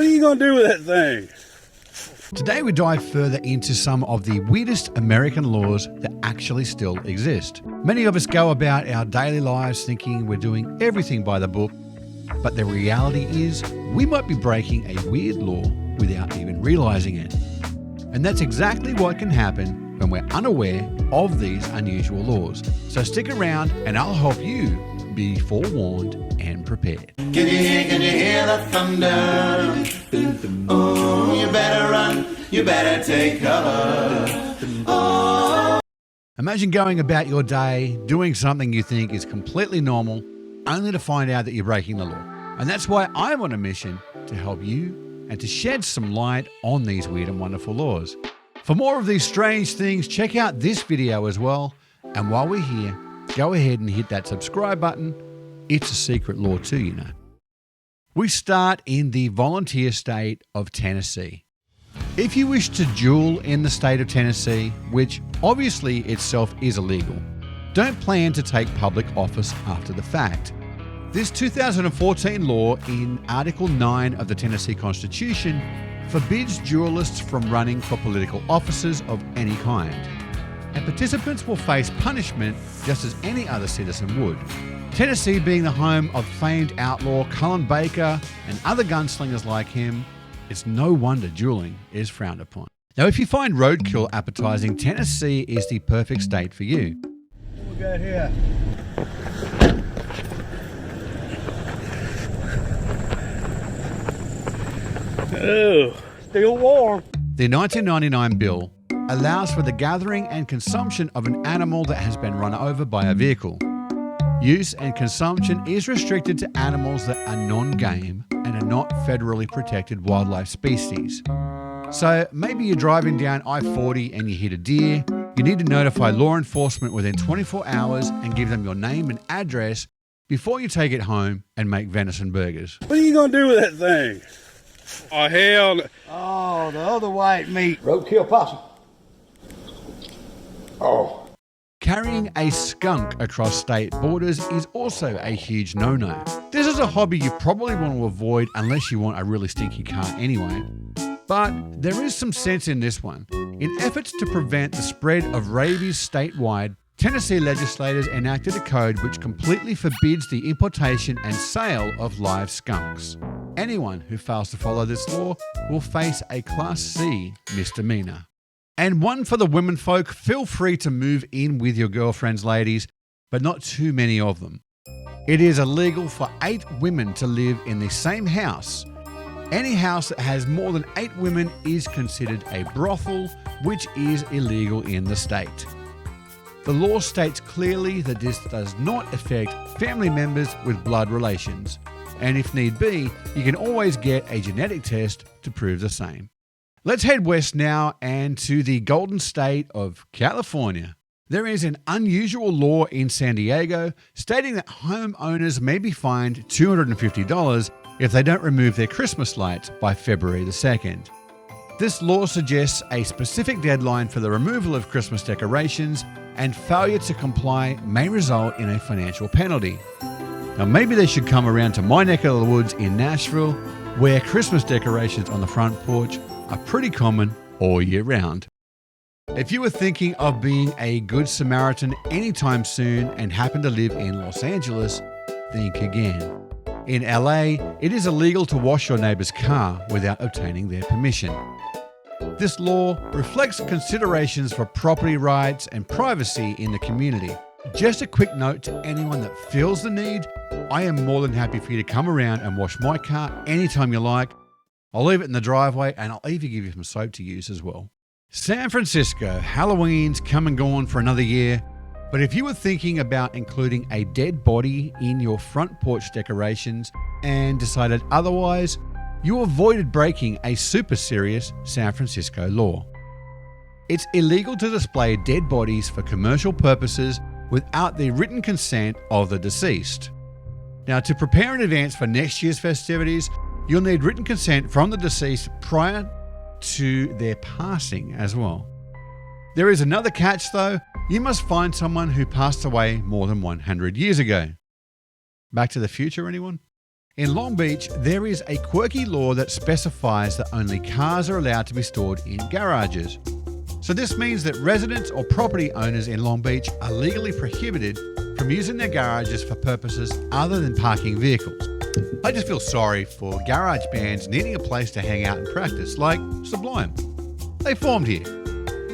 What are you going to do with that thing? Today we dive further into some of the weirdest American laws that actually still exist. Many of us go about our daily lives thinking we're doing everything by the book, but the reality is we might be breaking a weird law without even realizing it. And that's exactly what can happen when we're unaware of these unusual laws. So stick around and I'll help you be forewarned and prepared. Can you hear the thunder? Oh, you better run, you better take cover. Oh. Imagine going about your day doing something you think is completely normal, only to find out that you're breaking the law. And that's why I'm on a mission to help you and to shed some light on these weird and wonderful laws. For more of these strange things, check out this video as well. And while we're here, go ahead and hit that subscribe button. It's a secret law too, you know. We start in the volunteer state of Tennessee. If you wish to duel in the state of Tennessee, which obviously itself is illegal, don't plan to take public office after the fact. This 2014 law in Article 9 of the Tennessee Constitution forbids duelists from running for political offices of any kind. And participants will face punishment just as any other citizen would. Tennessee being the home of famed outlaw Cullen Baker and other gunslingers like him, it's no wonder dueling is frowned upon. Now, if you find roadkill appetizing, Tennessee is the perfect state for you. What we got here? Oh, still warm. The 1999 bill allows for the gathering and consumption of an animal that has been run over by a vehicle. Use and consumption is restricted to animals that are non-game and are not federally protected wildlife species. So maybe you're driving down I-40 and you hit a deer. You need to notify law enforcement within 24 hours and give them your name and address before you take it home and make venison burgers. What are you going to do with that thing? Oh, hell no. Oh, the other white meat. Roadkill possum. Oh. Carrying a skunk across state borders is also a huge no-no. This is a hobby you probably want to avoid unless you want a really stinky car anyway. But there is some sense in this one. In efforts to prevent the spread of rabies statewide, Tennessee legislators enacted a code which completely forbids the importation and sale of live skunks. Anyone who fails to follow this law will face a Class C misdemeanor. And one for the women folk, feel free to move in with your girlfriends, ladies, but not too many of them. It is illegal for 8 women to live in the same house. Any house that has more than 8 women is considered a brothel, which is illegal in the state. The law states clearly that this does not affect family members with blood relations, and if need be, you can always get a genetic test to prove the same. Let's head west now and to the Golden State of California. There is an unusual law in San Diego stating that homeowners may be fined $250 if they don't remove their Christmas lights by February the 2nd. This law suggests a specific deadline for the removal of Christmas decorations, and failure to comply may result in a financial penalty. Now maybe they should come around to my neck of the woods in Nashville, where Christmas decorations on the front porch are pretty common all year round. If you were thinking of being a good Samaritan anytime soon and happen to live in Los Angeles, think again. In LA, it is illegal to wash your neighbor's car without obtaining their permission. This law reflects considerations for property rights and privacy in the community. Just a quick note to anyone that feels the need, I am more than happy for you to come around and wash my car anytime you like. I'll leave it in the driveway and I'll even give you some soap to use as well. San Francisco, Halloween's come and gone for another year, but if you were thinking about including a dead body in your front porch decorations and decided otherwise, you avoided breaking a super serious San Francisco law. It's illegal to display dead bodies for commercial purposes without the written consent of the deceased. Now, to prepare in advance for next year's festivities, you'll need written consent from the deceased prior to their passing as well. There is another catch though. You must find someone who passed away more than 100 years ago. Back to the Future, anyone? In Long Beach, there is a quirky law that specifies that only cars are allowed to be stored in garages. So this means that residents or property owners in Long Beach are legally prohibited from using their garages for purposes other than parking vehicles. I just feel sorry for garage bands needing a place to hang out and practice, like Sublime. They formed here.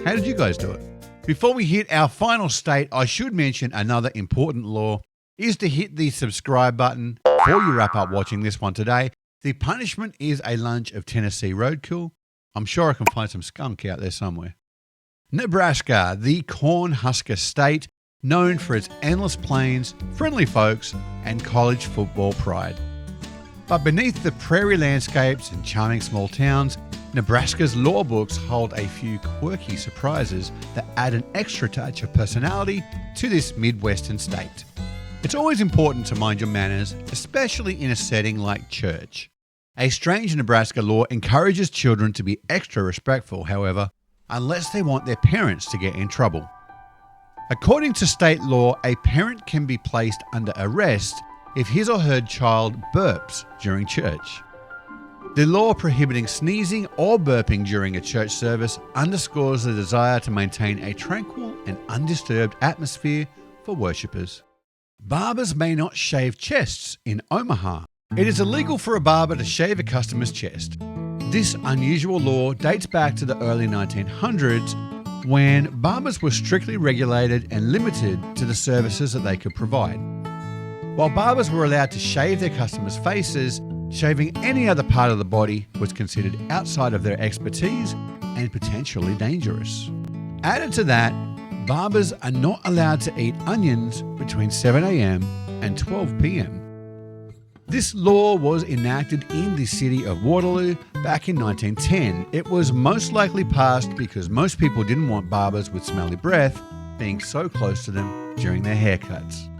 How did you guys do it? Before we hit our final state, I should mention another important law is to hit the subscribe button before you wrap up watching this one today. The punishment is a lunch of Tennessee roadkill. I'm sure I can find some skunk out there somewhere. Nebraska, the Cornhusker state, known for its endless plains, friendly folks, and college football pride. But beneath the prairie landscapes and charming small towns, Nebraska's law books hold a few quirky surprises that add an extra touch of personality to this Midwestern state. It's always important to mind your manners, especially in a setting like church. A strange Nebraska law encourages children to be extra respectful, however, unless they want their parents to get in trouble. According to state law, a parent can be placed under arrest if his or her child burps during church. The law prohibiting sneezing or burping during a church service underscores the desire to maintain a tranquil and undisturbed atmosphere for worshippers. Barbers may not shave chests in Omaha. It is illegal for a barber to shave a customer's chest. This unusual law dates back to the early 1900s when barbers were strictly regulated and limited to the services that they could provide. While barbers were allowed to shave their customers' faces, shaving any other part of the body was considered outside of their expertise and potentially dangerous. Added to that, barbers are not allowed to eat onions between 7 a.m. and 12 p.m. This law was enacted in the city of Waterloo back in 1910. It was most likely passed because most people didn't want barbers with smelly breath being so close to them during their haircuts.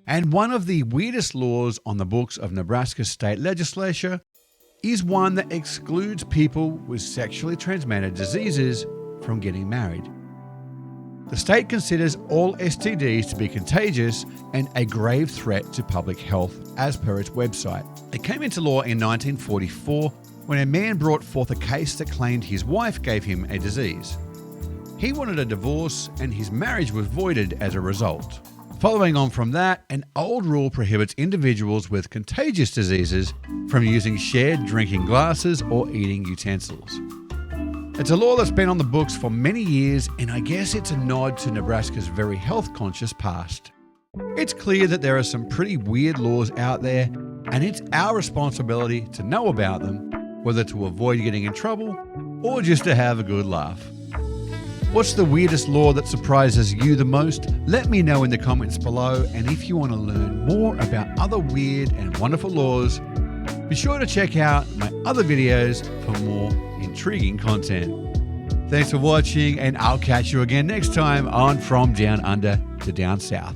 And one of the weirdest laws on the books of Nebraska state legislature is one that excludes people with sexually transmitted diseases from getting married. The state considers all STDs to be contagious and a grave threat to public health, as per its website. It came into law in 1944 when a man brought forth a case that claimed his wife gave him a disease. He wanted a divorce and his marriage was voided as a result. Following on from that, an old rule prohibits individuals with contagious diseases from using shared drinking glasses or eating utensils. It's a law that's been on the books for many years, and I guess it's a nod to Nebraska's very health-conscious past. It's clear that there are some pretty weird laws out there, and it's our responsibility to know about them, whether to avoid getting in trouble or just to have a good laugh. What's the weirdest law that surprises you the most? Let me know in the comments below, and if you want to learn more about other weird and wonderful laws, be sure to check out my other videos for more intriguing content. Thanks for watching, and I'll catch you again next time on From Down Under to Down South.